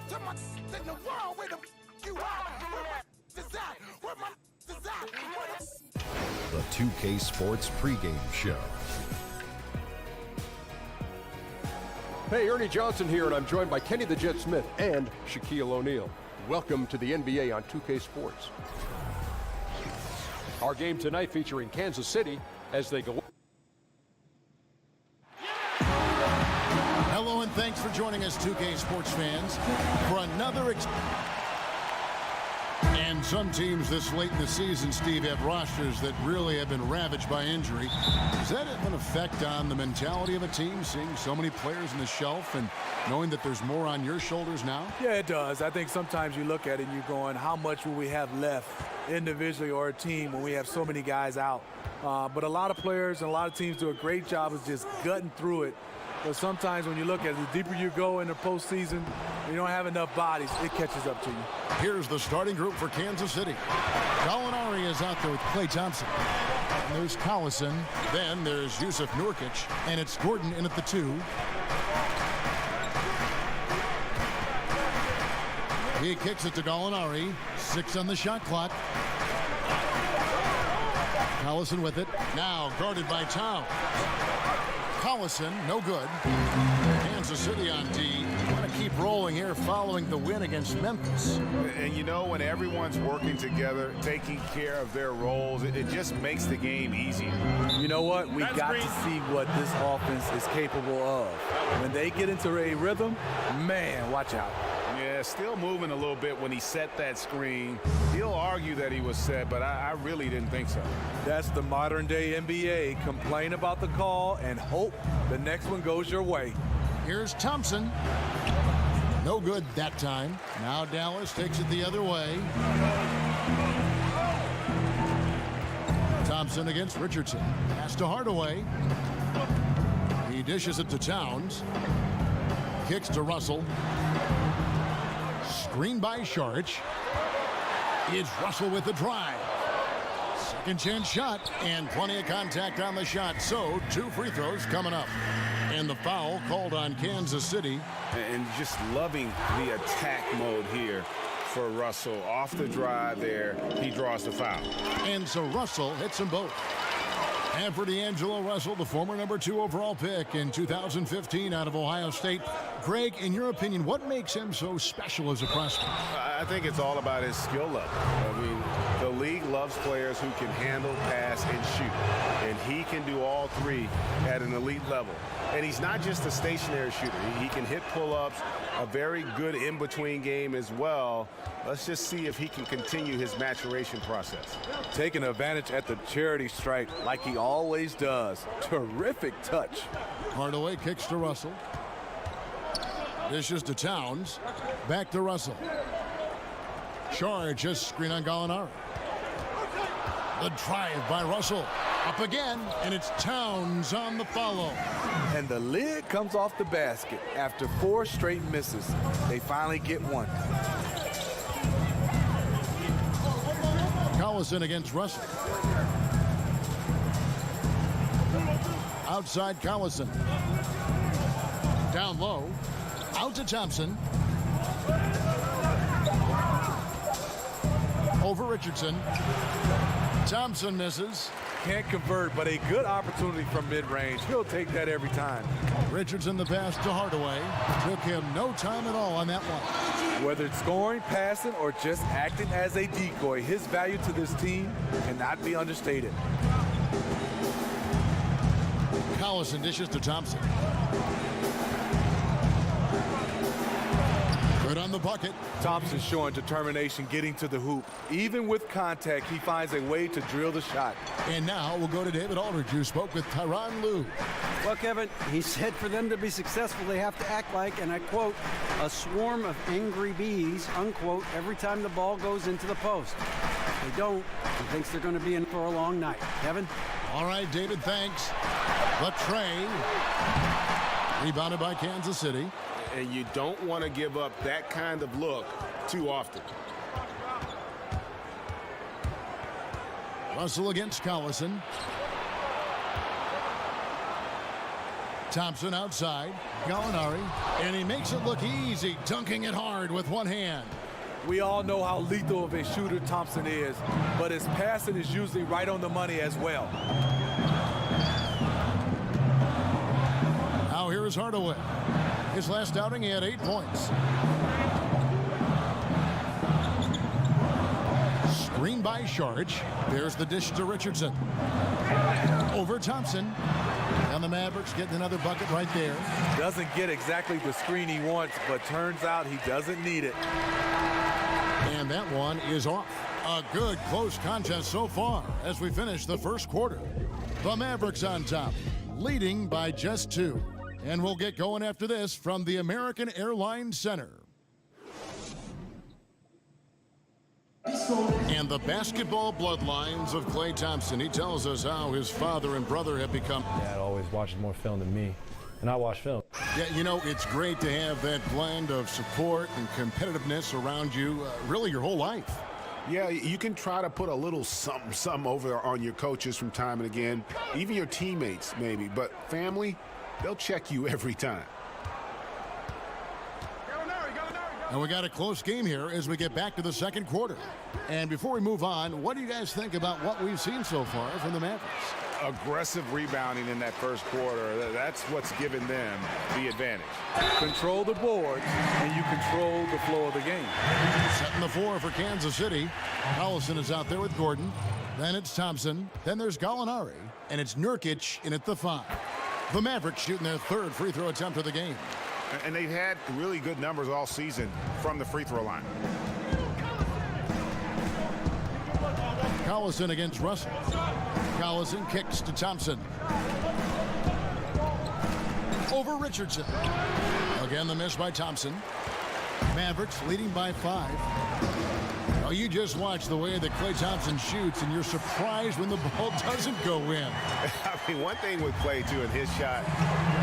to my in the world where the you are. Where my The 2K Sports pregame show. Hey, Ernie Johnson here, and I'm joined by Kenny the Jet Smith and Shaquille O'Neal. Welcome to the NBA on 2K Sports. Our game tonight featuring Kansas City as they go. Hello and thanks for joining us, 2K Sports fans, for another and some teams this late in the season, Steve, have rosters that really have been ravaged by injury. Does that have an effect on the mentality of a team, seeing so many players on the shelf and knowing that there's more on your shoulders now? Yeah, it does. I think sometimes you look at it and you're going, how much will we have left individually or a team when we have so many guys out? But a lot of players and a lot of teams do a great job of just gutting through it. But sometimes when you look at it, the deeper you go in the postseason, you don't have enough bodies, it catches up to you. Here's the starting group for Kansas City. Gallinari is out there with Klay Thompson. And there's Collison. Then there's Yusuf Nurkic. And it's Gordon in at the 2. He kicks it to Gallinari. 6 on the shot clock. Collison with it. Now guarded by Towns. Collison, no good. Kansas City on D. Want to keep rolling here following the win against Memphis. And you know, when everyone's working together, taking care of their roles, it just makes the game easier. You know what? We got to see what this offense is capable of. When they get into a rhythm, man, watch out. Yeah, still moving a little bit when he set that screen. He'll argue that he was set, but I really didn't think so. That's the modern day NBA. Complain about the call and hope the next one goes your way. Here's Thompson. No good that time. Now Dallas takes it the other way. Thompson against Richardson. Pass to Hardaway. He dishes it to Towns. Kicks to Russell. Screen by Saric. It's Russell with the drive. Second chance shot and plenty of contact on the shot. So 2 free throws coming up. And the foul called on Kansas City. And just loving the attack mode here for Russell. Off the drive there, he draws the foul. And so Russell hits them both. And for D'Angelo Russell, the former number 2 overall pick in 2015 out of Ohio State. Greg, in your opinion, what makes him so special as a prospect? I think it's all about his skill level. I mean, the league loves players who can handle, pass, and shoot. And he can do all 3 at an elite level. And he's not just a stationary shooter. He can hit pull-ups, a very good in-between game as well. Let's just see if he can continue his maturation process. Taking advantage at the charity stripe like he always does. Terrific touch. Hardaway kicks to Russell. Dishes to Towns. Back to Russell. Charge, just screen on Gallinari. The drive by Russell. Up again, and it's Towns on the follow. And the lid comes off the basket. After 4 straight misses, they finally get one. Collison against Russell. Outside Collison. Down low. Out to Thompson. Over Richardson. Thompson misses. Can't convert, but a good opportunity from mid-range. He'll take that every time. Richardson the pass to Hardaway. Took him no time at all on that one. Whether it's scoring, passing, or just acting as a decoy, his value to this team cannot be understated. Collison dishes to Thompson. Good on the bucket. Thompson showing determination getting to the hoop. Even with contact, he finds a way to drill the shot. And now we'll go to David Aldridge, who spoke with Tyronn Lue. Well, Kevin, he said for them to be successful, they have to act like, and I quote, a swarm of angry bees, unquote, every time the ball goes into the post. If they don't, he thinks they're going to be in for a long night. Kevin? All right, David, thanks. The tray. Rebounded by Kansas City. And you don't want to give up that kind of look too often. Russell against Collison. Thompson outside. Gallinari. And he makes it look easy, dunking it hard with one hand. We all know how lethal of a shooter Thompson is, but his passing is usually right on the money as well. Now here is Hardaway. His last outing, he had 8 points. Screen by Saric. There's the dish to Richardson. Over Thompson. And the Mavericks getting another bucket right there. Doesn't get exactly the screen he wants, but turns out he doesn't need it. And that one is off. A good close contest so far as we finish the first quarter. The Mavericks on top, leading by just 2. And we'll get going after this from the American Airlines Center. And the basketball bloodlines of Klay Thompson. He tells us how his father and brother have become. Dad always watches more film than me, and I watch film. Yeah, you know, it's great to have that blend of support and competitiveness around you really your whole life. Yeah, you can try to put a little something over on your coaches from time and again, even your teammates maybe, but family, they'll check you every time. And we got a close game here as we get back to the second quarter. And before we move on, what do you guys think about what we've seen so far from the Mavericks? Aggressive rebounding in that first quarter. That's what's given them the advantage. Control the boards, and you control the flow of the game. Setting the floor for Kansas City. Collison is out there with Gordon. Then it's Thompson. Then there's Gallinari. And it's Nurkic in at the 5. The Mavericks shooting their 3rd free throw attempt of the game. And they've had really good numbers all season from the free throw line. Collison against Russell. Collison kicks to Thompson. Over Richardson. Again, the miss by Thompson. Mavericks leading by 5. Now you just watch the way that Klay Thompson shoots, and you're surprised when the ball doesn't go in. I mean, one thing with Klay, too, in his shot,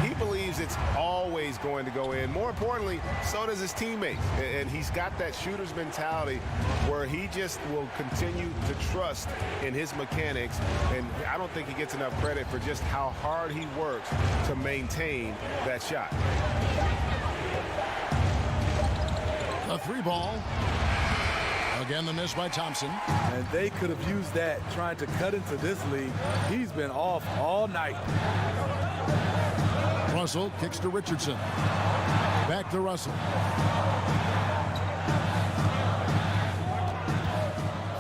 he believes it's always going to go in. More importantly, so does his teammates. And he's got that shooter's mentality where he just will continue to trust in his mechanics. And I don't think he gets enough credit for just how hard he works to maintain that shot. A 3 ball. Again, the miss by Thompson. And they could have used that trying to cut into this league. He's been off all night. Russell kicks to Richardson. Back to Russell.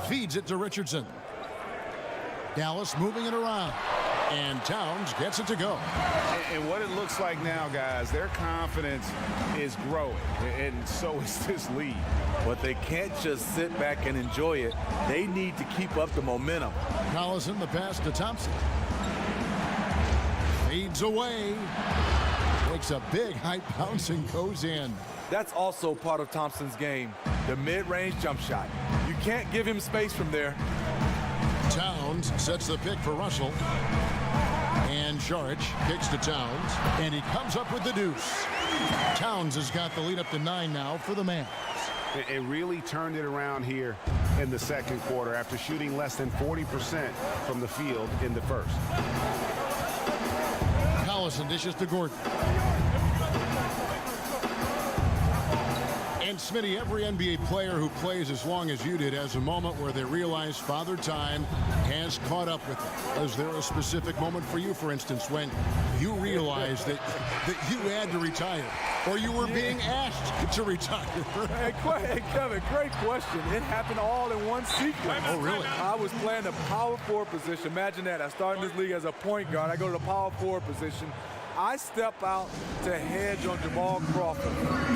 Feeds it to Richardson. Dallas moving it around. And Towns gets it to go. And what it looks like now, guys, their confidence is growing. And so is this lead. But they can't just sit back and enjoy it. They need to keep up the momentum. Collison, the pass to Thompson. Fades away. Makes a big high bounce and goes in. That's also part of Thompson's game, the mid-range jump shot. You can't give him space from there. Towns sets the pick for Russell. And Saric kicks to Towns. And he comes up with the deuce. Towns has got the lead up to 9 now for the Mavs. It really turned it around here in the second quarter after shooting less than 40% from the field in the first. Collison dishes to Gordon. And Smitty, every NBA player who plays as long as you did has a moment where they realize Father Time has caught up with them. Was there a specific moment for you, for instance, when you realized that you had to retire or you were being asked to retire? Hey, Kevin, great question. It happened all in one sequence. Oh, really? I was playing the power forward position. Imagine that. I started in this league as a point guard. I go to the power forward position. I step out to hedge on Jamal Crawford.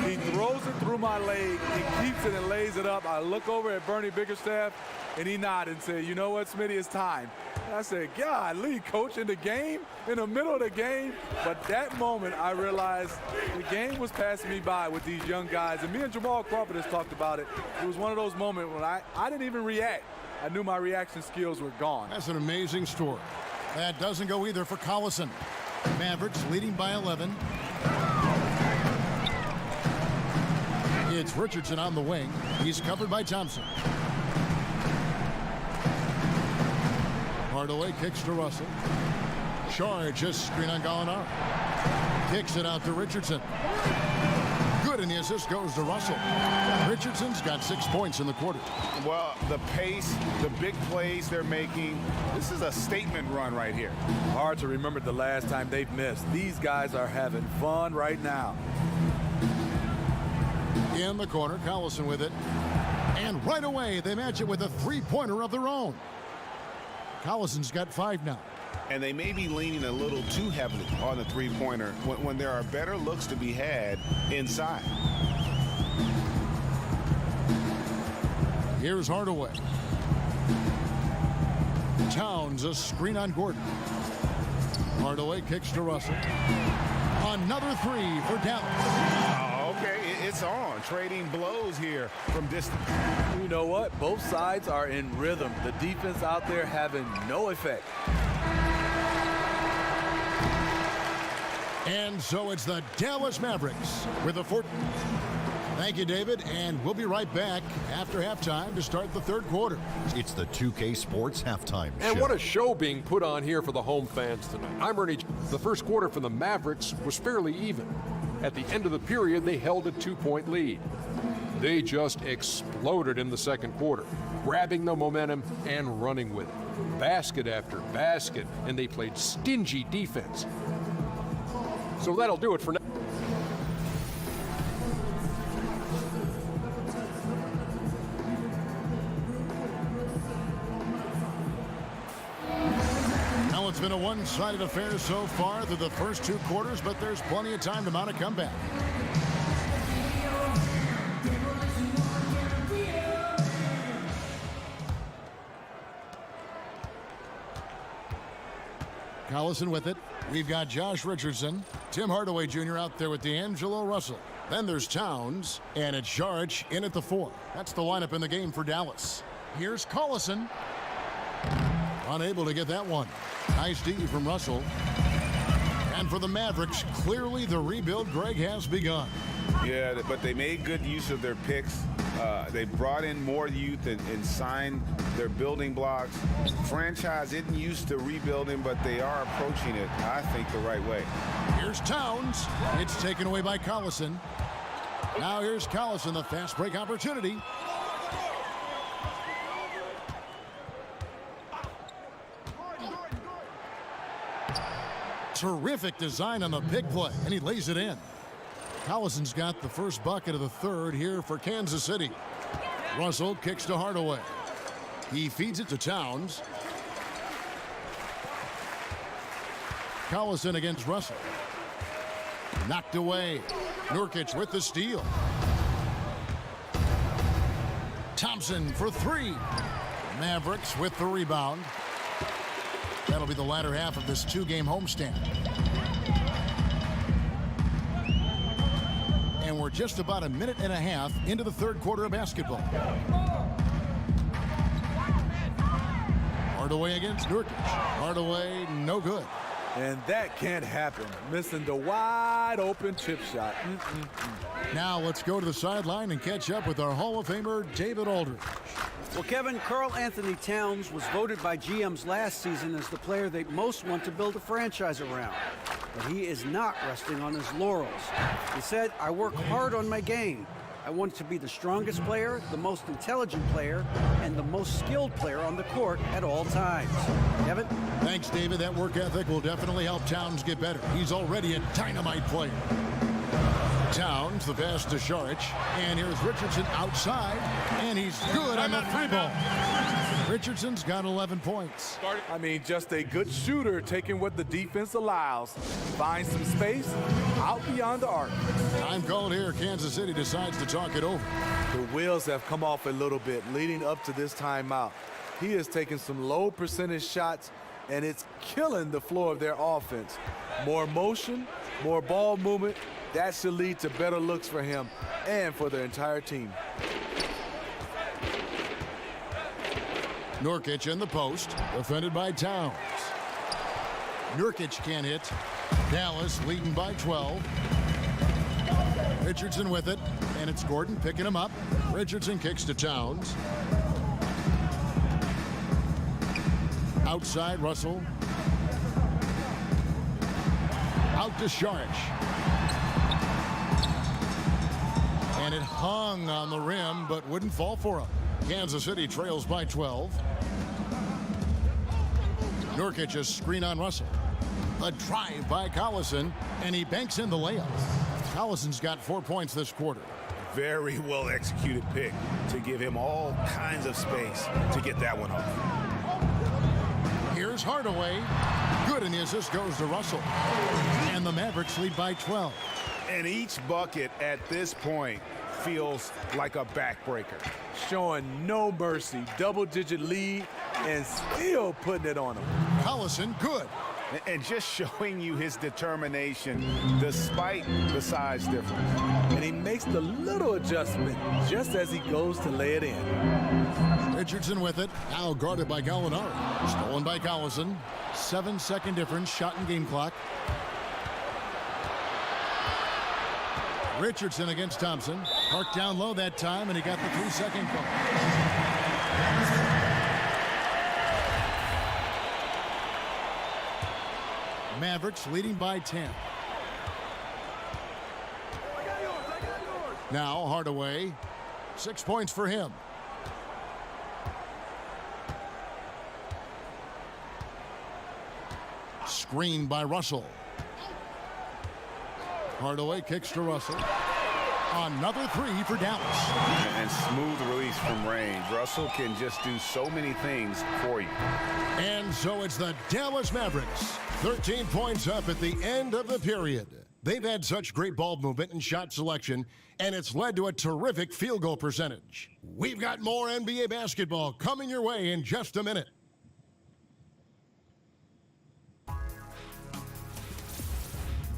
He throws it through my leg. He keeps it and lays it up. I look over at Bernie Bickerstaff, and he nodded and said, "You know what, Smitty, it's time." And I said, "Golly, coach, in the game, in the middle of the game." But that moment, I realized the game was passing me by with these young guys. And me and Jamal Crawford has talked about it. It was one of those moments when I didn't even react. I knew my reaction skills were gone. That's an amazing story. That doesn't go either for Collison. Mavericks leading by 11. It's Richardson on the wing. He's covered by Thompson. Hardaway kicks to Russell. Charge, just screen on Gallinari. Kicks it out to Richardson. Good, and the assist goes to Russell. Richardson's got 6 points in the quarter. Well, the pace, the big plays they're making, this is a statement run right here. Hard to remember the last time they've missed. These guys are having fun right now. In the corner, Collison with it. And right away, they match it with a three-pointer of their own. Collison's got 5 now. And they may be leaning a little too heavily on the three-pointer when there are better looks to be had inside. Here's Hardaway. Towns, a screen on Gordon. Hardaway kicks to Russell. Another three for Dallas. Okay, it's on. Trading blows here from distance. You know what? Both sides are in rhythm. The defense out there having no effect. And so it's the Dallas Mavericks with a 14. Thank you, David, and we'll be right back after halftime to start the third quarter. It's the 2K Sports Halftime Show. And what a show being put on here for the home fans tonight. I'm Ernie. The first quarter for the Mavericks was fairly even. At the end of the period, they held a 2-point lead. They just exploded in the second quarter, grabbing the momentum and running with it. Basket after basket, and they played stingy defense. So that'll do it for now. Now it's been a one-sided affair so far through the first 2 quarters, but there's plenty of time to mount a comeback. Collison with it. We've got Josh Richardson, Tim Hardaway Jr. out there with D'Angelo Russell. Then there's Towns, and it's Saric in at the 4. That's the lineup in the game for Dallas. Here's Collison. Unable to get that one. Nice D from Russell. And for the Mavericks, clearly the rebuild, Greg, has begun. Yeah, but they made good use of their picks. They brought in more youth and signed their building blocks. Franchise isn't used to rebuilding, but they are approaching it, I think, the right way. Here's Towns. It's taken away by Collison. Now here's Collison, the fast break opportunity. Terrific design on the big play, and he lays it in. Collison's got the first bucket of the third here for Kansas City. Russell kicks to Hardaway. He feeds it to Towns. Collison against Russell. Knocked away. Nurkic with the steal. Thompson for 3. Mavericks with the rebound. That'll be the latter half of this 2-game homestand. And we're just about a minute and a half into the third quarter of basketball. Hardaway against Nurkic. Hardaway, no good. And that can't happen. Missing the wide open chip shot. Now let's go to the sideline and catch up with our Hall of Famer, David Aldridge. Well, Kevin, Karl Anthony Towns was voted by GMs last season as the player they most want to build a franchise around. But he is not resting on his laurels. He said, "I work hard on my game. I want to be the strongest player, the most intelligent player, and the most skilled player on the court at all times." Kevin? Thanks, David. That work ethic will definitely help Towns get better. He's already a dynamite player. Towns, the pass to Saric, and here's Richardson outside, and he's good on the 3-ball. Richardson's got 11 points. I mean, just a good shooter taking what the defense allows. Finds some space out beyond the arc. Time called here. Kansas City decides to talk it over. The wheels have come off a little bit leading up to this timeout. He is taking some low percentage shots, and it's killing the flow of their offense. More motion, more ball movement. That should lead to better looks for him and for the entire team. Nurkic in the post, defended by Towns. Nurkic can't hit. Dallas leading by 12. Richardson with it, and it's Gordon picking him up. Richardson kicks to Towns. Outside, Russell. Out to Sharich. And it hung on the rim, but wouldn't fall for him. Kansas City trails by 12. Nurkic a screen on Russell. A drive by Collison, and he banks in the layup. Collison's got 4 points this quarter. Very well executed pick to give him all kinds of space to get that one off. Here's Hardaway. Good, and the assist goes to Russell. And the Mavericks lead by 12. And each bucket at this point feels like a backbreaker. Showing no mercy, double-digit lead, and still putting it on him. Collison, good. And just showing you his determination despite the size difference. And he makes the little adjustment just as he goes to lay it in. Richardson with it. Now guarded by Gallinari. Stolen by Collison. 7-second difference. Shot and game clock. Richardson against Thompson. Parked down low that time, and he got the 3-second call. Mavericks leading by 10. Now Hardaway. 6 points for him. Screened by Russell. Hardaway kicks to Russell. Another three for Dallas. And smooth release from range. Russell can just do so many things for you. And so it's the Dallas Mavericks. 13 points up at the end of the period. They've had such great ball movement and shot selection, and it's led to a terrific field goal percentage. We've got more NBA basketball coming your way in just a minute.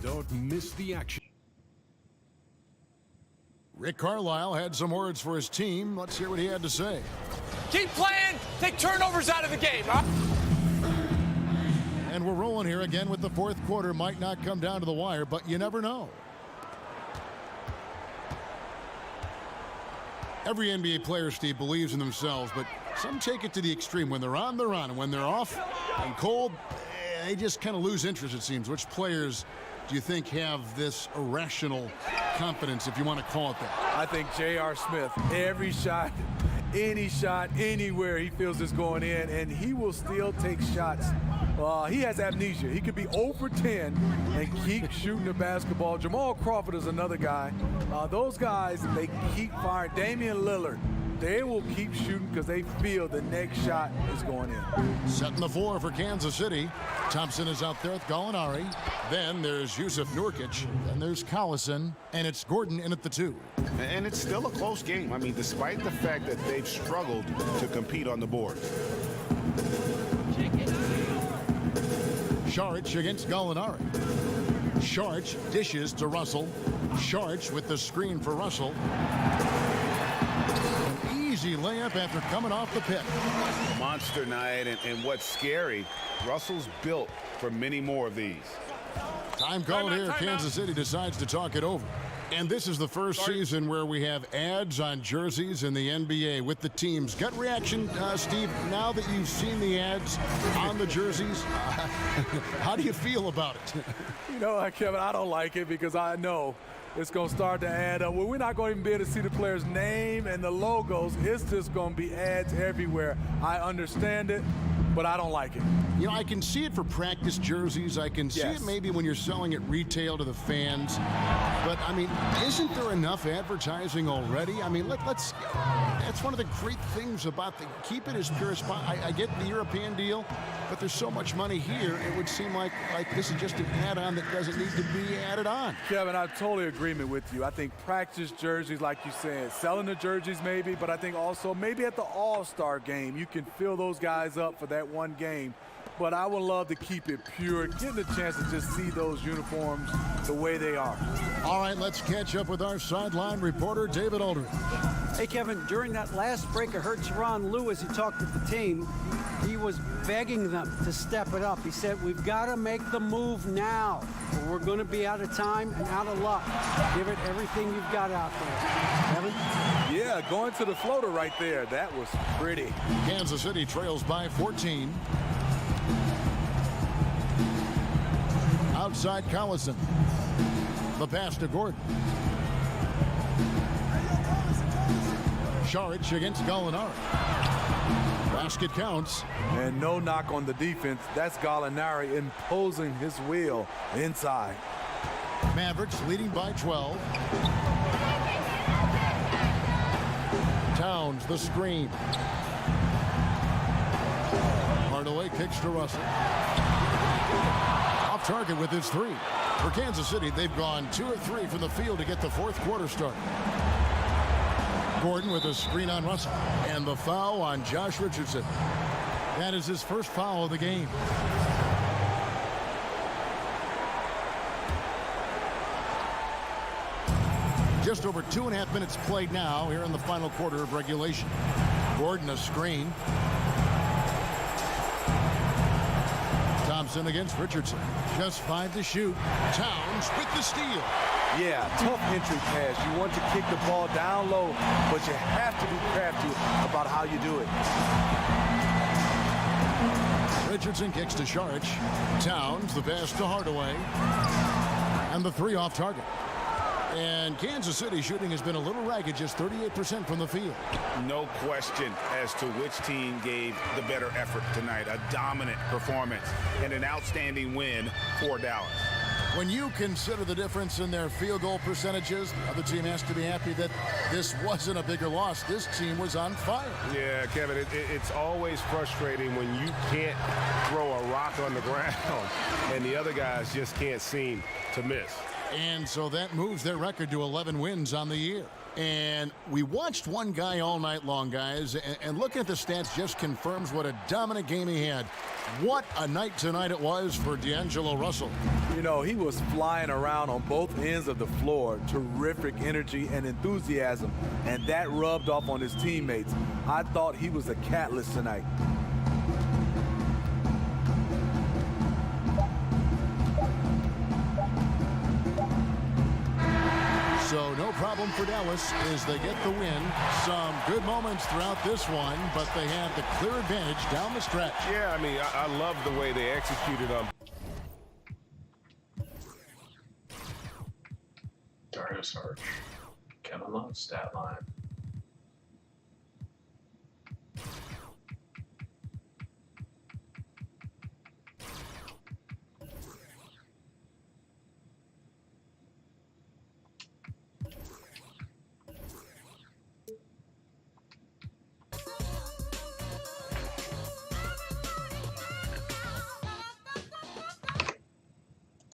Don't miss the action. Rick Carlisle had some words for his team. Let's hear what he had to say. Keep playing. Take turnovers out of the game. Huh? And we're rolling here again with the fourth quarter. Might not come down to the wire, but you never know. Every NBA player, Steve, believes in themselves, but some take it to the extreme. When they're on, they're on. And when they're off and cold, they just kind of lose interest, it seems. Which players do you think have this irrational confidence, if you want to call it that? I think J.R. Smith, every shot, any shot, anywhere he feels is going in, and he will still take shots. He has amnesia. He could be 0 for 10 and keep shooting the basketball. Jamal Crawford is another guy. Those guys, they keep firing. Damian Lillard, they will keep shooting because they feel the next shot is going in. Setting the floor for Kansas City. Thompson is out there with Gallinari. Then there's Yusuf Nurkic. Then there's Collison. And it's Gordon in at the 2. And it's still a close game. I mean, despite the fact that they've struggled to compete on the board. Sharich against Gallinari. Sharich dishes to Russell. Sharich with the screen for Russell. An easy layup after coming off the pick. Monster night, and what's scary, Russell's built for many more of these. Time called here. Kansas City decides to talk it over. And this is the first season where we have ads on jerseys in the NBA with the teams. Gut reaction, Steve, now that you've seen the ads on the jerseys, how do you feel about it? You know, Kevin, I don't like it because I know it's going to start to add up. Well, we're not going to even be able to see the player's name and the logos. It's just going to be ads everywhere. I understand it, but I don't like it. You know, I can see it for practice jerseys. I can see it maybe when you're selling it retail to the fans. But, I mean, isn't there enough advertising already? I mean, let's that's one of the great things about keep it as pure as possible. I get the European deal, but there's so much money here, it would seem like this is just an add-on that doesn't need to be added on. Kevin, I'm totally in agreement with you. I think practice jerseys, like you said, selling the jerseys maybe, but I think also maybe at the All-Star game, you can fill those guys up for that one game. But I would love to keep it pure, getting the chance to just see those uniforms the way they are. All right, let's catch up with our sideline reporter, David Aldridge. Hey, Kevin, during that last break, I heard Teron Lewis, he talked with the team. He was begging them to step it up. He said, we've got to make the move now, or we're going to be out of time and out of luck. Give it everything you've got out there. Kevin? Yeah, going to the floater right there. That was pretty. Kansas City trails by 14. Out outside Collison. The pass to Gordon. Saric against Gallinari. Basket counts. And no knock on the defense. That's Gallinari imposing his will inside. Mavericks leading by 12. Towns the screen. Hardaway kicks to Russell. Off target with his three. For Kansas City, they've gone 2 of 3 from the field to get the fourth quarter started. Gordon with a screen on Russell. And the foul on Josh Richardson. That is his first foul of the game. Just over 2.5 minutes played now here in the final quarter of regulation. Gordon a screen. Thompson against Richardson. Just 5 to shoot. Towns with the steal. Yeah, tough entry pass. You want to kick the ball down low, but you have to be crafty about how you do it. Richardson kicks to Saric. Towns the pass to Hardaway. And the three off target. And Kansas City shooting has been a little ragged, just 38% from the field. No question as to which team gave the better effort tonight. A dominant performance and an outstanding win for Dallas. When you consider the difference in their field goal percentages, the other team has to be happy that this wasn't a bigger loss. This team was on fire. Yeah, Kevin, it's always frustrating when you can't throw a rock on the ground and the other guys just can't seem to miss. And so that moves their record to 11 wins on the year. And we watched one guy all night long, guys, and looking at the stats just confirms what a dominant game he had. What a night tonight it was for D'Angelo Russell. You know, he was flying around on both ends of the floor. Terrific energy and enthusiasm, and that rubbed off on his teammates. I thought he was a catalyst tonight. So no problem for Dallas as they get the win. Some good moments throughout this one, but they have the clear advantage down the stretch. Yeah, I mean, I love the way they executed on. Darius Arch, Kevin Love, stat line.